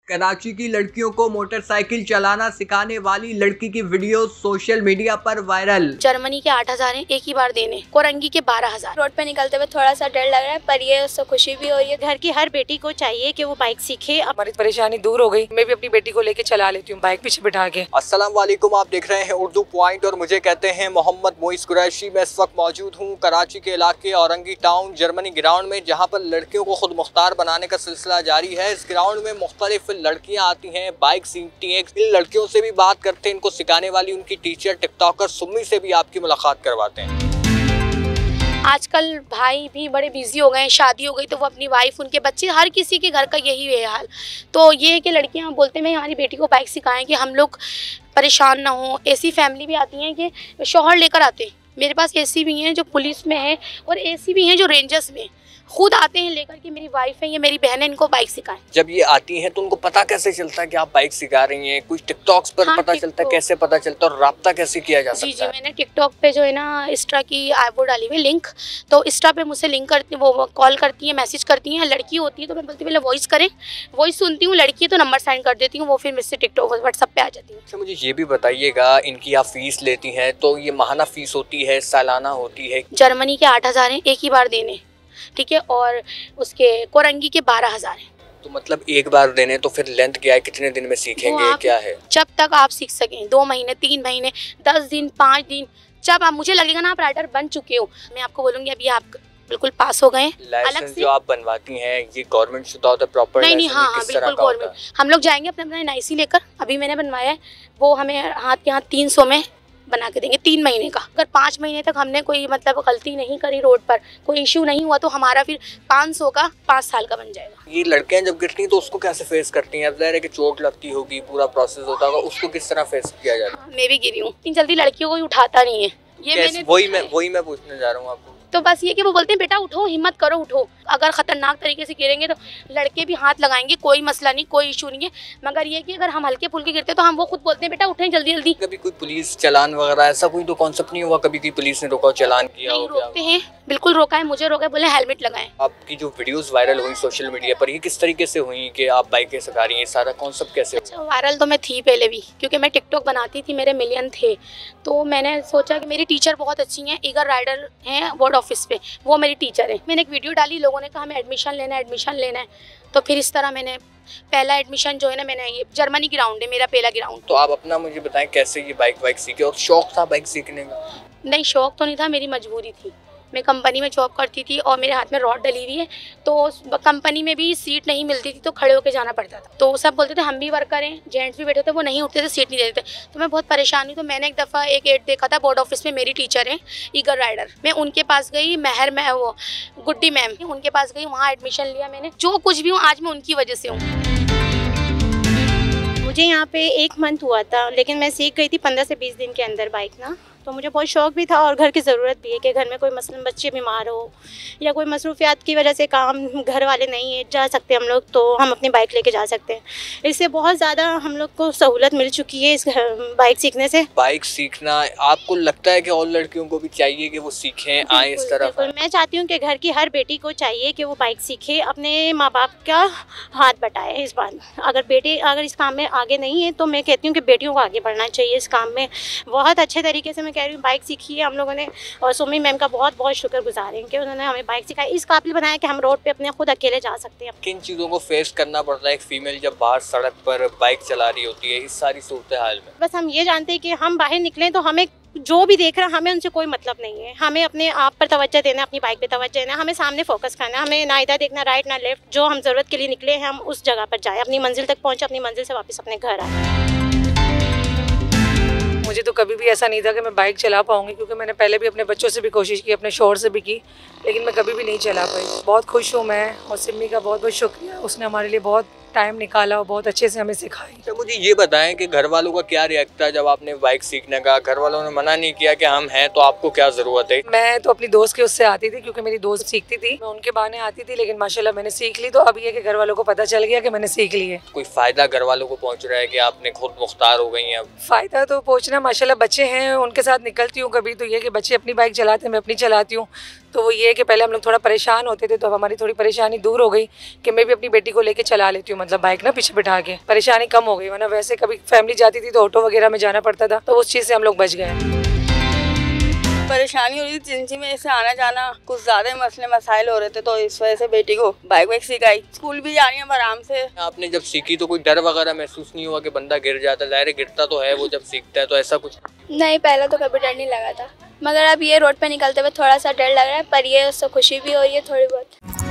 कराची की लड़कियों को मोटरसाइकिल चलाना सिखाने वाली लड़की की वीडियो सोशल मीडिया पर वायरल। जर्मनी के 8,000 हैं एक ही बार देने, कोरंगी के 12,000। रोड पे निकलते हुए थोड़ा सा डर लग रहा है, पर ये उससे खुशी भी हो रही है। घर की हर बेटी को चाहिए कि वो बाइक सीखे। हमारी परेशानी दूर हो गई। मैं भी अपनी बेटी को लेके चला लेती हूँ बाइक पीछे बिठा के। अस्सलाम वालेकुम, आप देख रहे हैं उर्दू पॉइंट और मुझे कहते हैं मोहम्मद मोइस कुरैशी। मैं इस वक्त मौजूद हूँ कराची के इलाके औरंगी टाउन जर्मनी ग्राउंड में, जहाँ पर लड़कियों को खुद मुख्तार बनाने का सिलसिला जारी है। इस ग्राउंड में मुख्तलिफ लड़कियाँ आती हैं, बाइक सीखती हैं। इन लड़कियों से भी बात करते हैं, इनको सिखाने वाली उनकी टीचर टिकटॉकर सुम्मी से भी आपकी मुलाकात करवाते हैं। आजकल भाई भी बड़े बिजी हो गए हैं, शादी हो गई तो वो अपनी वाइफ, उनके बच्चे, हर किसी के घर का यही है हाल। तो ये है कि लड़कियां बोलते हैं हमारी बेटी को बाइक सिखाएं कि हम लोग परेशान ना हो। ऐसी फैमिली भी आती हैं कि शौहर लेकर आते हैं। मेरे पास ऐसी भी हैं जो पुलिस में है और ऐसी भी हैं जो रेंजर्स में खुद आते हैं लेकर कि मेरी वाइफ है, ये मेरी बहन है, इनको बाइक सिखाएं। जब ये आती हैं तो उनको पता कैसे चलता है कि आप बाइक सिखा रही हैं? कुछ टिकटॉक्स पर पता चलता है? कैसे पता चलता है और राब्ता कैसे किया जा सकता है? मैंने टिकटॉक पे जो है ना इंस्टा की वो डाली हुई लिंक, तो इंस्टा पे मुझसे लिंक करती, वो कॉल करती है, मैसेज करती हैं। लड़की होती है तो मैं बोलती हूँ पहले वॉइस करें, वॉइस सुनती हूँ। लड़की है तो नंबर सेंड कर देती हूँ, वो फिर मुझसे टिकटॉक व्हाट्सएप पे आ जाती है। अच्छा, मुझे ये भी बताइएगा, इनकी आप फीस लेती हैं तो ये माहाना फीस होती है, सालाना होती है? जर्मनी के 8,000 हैं एक ही बार देने, ठीक है, और उसके कोरंगी के 12,000 हैं। तो मतलब एक बार देने, तो फिर लेंथ क्या है, कितने दिन में सीखेंगे, क्या है? जब तक आप सीख सकें, 2 महीने, 3 महीने, 10 दिन, 5 दिन, जब आप, मुझे लगेगा ना आप राइडर बन चुके हो, मैं आपको बोलूँगी अभी आप बिल्कुल पास हो गए। लाइसेंस जो आप बनवाती हैं ये गवर्नमेंट शुदा होता है, प्रॉपर? नहीं, हाँ, बिल्कुल गवर्नमेंट। हम लोग जाएंगे अपना NIC लेकर, अभी मैंने बनवाया है, वो हमें हाथ के हाथ 300 में बना के देंगे 3 महीने का। अगर 5 महीने तक हमने कोई मतलब गलती नहीं करी, रोड पर कोई इश्यू नहीं हुआ, तो हमारा फिर 500 का 5 साल का बन जाएगा। ये लड़कियां जब गिरती हैं तो उसको कैसे फेस करती हैं? अब ज़ाहिर है कि चोट लगती होगी, पूरा प्रोसेस होता होगा, उसको किस तरह फेस किया जाता है? मैं भी गिरी हूँ, इतनी जल्दी लड़कियों को उठाता नहीं है ये। वही मैं पूछने जा रहा हूँ आपको। तो बस ये कि वो बोलते हैं बेटा उठो, हिम्मत करो, उठो। अगर खतरनाक तरीके से गिरेंगे तो लड़के भी हाथ लगाएंगे, कोई मसला नहीं, कोई इशू नहीं है। मगर ये कि अगर हम हल्के फुल्के गिरते तो हम वो खुद बोलते हैं बेटा उठें जल्दी जल्दी। कभी कोई पुलिस चालान वगैरह ऐसा कोई तो कॉन्सेप्ट नहीं हुआ? कभी कोई पुलिस ने रोका, चालान किया? नहीं, रोकते हैं, बिल्कुल रोका है, मुझे रोका है, बोले हेलमेट लगाएं। आपकी जो वीडियोस वायरल हुई सोशल मीडिया पर, ये किस तरीके से हुई कि आप बाइकें सिखा रही हैं? सारा कॉन्सेप्ट कैसे? अच्छा, वायरल तो मैं थी पहले भी, क्योंकि मैं टिकटॉक बनाती थी, मेरे मिलियन थे। तो मैंने सोचा कि मेरी टीचर बहुत अच्छी हैं, ईगर राइडर हैं बोर्ड ऑफिस पे, वो मेरी टीचर है। मैंने एक वीडियो डाली, लोगों ने कहा हमें एडमिशन लेना है। तो फिर इस तरह मैंने पहला एडमिशन जो है ना, मैंने ये जर्मनी ग्राउंड है मेरा पहला ग्राउंड। तो आप अपना मुझे बताएं कैसे ये बाइक सीखे, और शौक था बाइक सीखने का? नहीं, शौक तो नहीं था, मेरी मजबूरी थी। मैं कंपनी में जॉब करती थी और मेरे हाथ में रॉड डली हुई है, तो कंपनी में भी सीट नहीं मिलती थी, तो खड़े होकर जाना पड़ता था। तो सब बोलते थे हम भी वर्कर हैं, जेंट्स भी बैठे थे, वो नहीं उठते थे, सीट नहीं देते थे। तो मैं बहुत परेशान हुई। तो मैंने एक दफ़ा एक एड देखा था बोर्ड ऑफिस में, मेरी टीचर है ईगर राइडर, मैं उनके पास गई, वो गुड्डी मैम, उनके पास गई, वहाँ एडमिशन लिया मैंने। जो कुछ भी हूँ आज मैं उनकी वजह से हूँ। मुझे यहाँ पे 1 मंथ हुआ था, लेकिन मैं सीख गई थी 15 से 20 दिन के अंदर बाइक ना। तो मुझे बहुत शौक भी था और घर की ज़रूरत भी है कि घर में कोई मसलन बच्चे बीमार हो या कोई मसरूफियात की वजह से काम घर वाले नहीं है जा सकते हम लोग, तो हम अपनी बाइक लेके जा सकते हैं। इससे बहुत ज़्यादा हम लोग को सहूलत मिल चुकी है इस बाइक सीखने से। बाइक सीखना आपको लगता है कि और लड़कियों को भी चाहिए कि वो सीखें, आए इस तरफ? मैं चाहती हूँ कि घर की हर बेटी को चाहिए कि वो बाइक सीखे, अपने माँ बाप का हाथ बटाए इस बात। अगर इस काम में आगे नहीं है तो मैं कहती हूँ कि बेटियों को आगे बढ़ना चाहिए इस काम में। बहुत अच्छे तरीके से मैं कह रही हूँ बाइक सीखी है हम लोगों ने, और सुमी मैम का बहुत बहुत शुक्रगुजार हैं कि उन्होंने हमें बाइक सिखाई, इस काबिल बनाया कि हम रोड पे अपने खुद अकेले जा सकते हैं। किन चीज़ों को फेस करना पड़ता है एक फीमेल जब बाहर सड़क पर बाइक चला रही होती है इस सारी सूरत हाल में? बस हम ये जानते हैं कि हम बाहर निकलें तो हमें जो भी देख रहा है हमें उनसे कोई मतलब नहीं है। हमें अपने आप पर तवज्जो देना, अपनी बाइक पे तवज्जो देना, हमें सामने फोकस करना, हमें ना इधर देखना राइट ना लेफ्ट। जो हम ज़रूरत के लिए निकले हैं हम उस जगह पर जाए, अपनी मंजिल तक पहुँचे, अपनी मंजिल से वापस अपने घर आए। मुझे तो कभी भी ऐसा नहीं था कि मैं बाइक चला पाऊंगी, क्योंकि मैंने पहले भी अपने बच्चों से भी कोशिश की, अपने शौहर से भी की, लेकिन मैं कभी भी नहीं चला पाई। बहुत खुश हूँ मैं, और सिम्मी का बहुत बहुत शुक्रिया, उसने हमारे लिए बहुत टाइम निकाला और बहुत अच्छे से हमें सिखाई। तो मुझे ये बताएं कि घर वालों का क्या रिएक्ट था जब आपने बाइक सीखने का? घर वालों ने मना नहीं किया कि हम हैं तो आपको क्या ज़रूरत है? मैं तो अपनी दोस्त के उससे आती थी, क्योंकि मेरी दोस्त सीखती थी, मैं उनके बहाने आती थी, लेकिन माशाल्लाह मैंने सीख ली। तो अब ये कि घर वालों को पता चल गया कि मैंने सीख ली है। कोई फ़ायदा घर वालों को पहुँच रहा है कि आपने खुद मुख्तार हो गई हैं? अब फ़ायदा तो पहुँचना, माशाल्लाह बच्चे हैं उनके साथ निकलती हूँ कभी, तो ये कि बच्चे अपनी बाइक चलाते हैं, मैं अपनी चलाती हूँ, तो वो ये है कि पहले हम लोग थोड़ा परेशान होते थे, तो अब हमारी थोड़ी परेशानी दूर हो गई कि मैं भी अपनी बेटी को लेके चला लेती हूँ, मतलब बाइक ना पीछे बिठा के, परेशानी कम हो गई। वरना वैसे कभी फैमिली जाती थी तो ऑटो वगैरह में जाना पड़ता था, तो उस चीज़ से हम लोग बच गए। परेशानी हो रही थी जिंदगी में, ऐसे आना जाना कुछ ज्यादा मसले मसाइल हो रहे थे, तो इस वजह से बेटी को बाइक सिखाई। स्कूल भी जा रही है आराम से। आपने जब सीखी तो कोई डर वगैरह महसूस नहीं हुआ कि बंदा गिर जाता है? ज़ाहिर है गिरता तो है वो जब सीखता है, तो ऐसा कुछ? नहीं, पहले तो कभी डर नहीं लगा था, मगर अब ये रोड पे निकलते हुए थोड़ा सा डर लग रहा है, पर ये उससे खुशी भी हो रही है थोड़ी बहुत।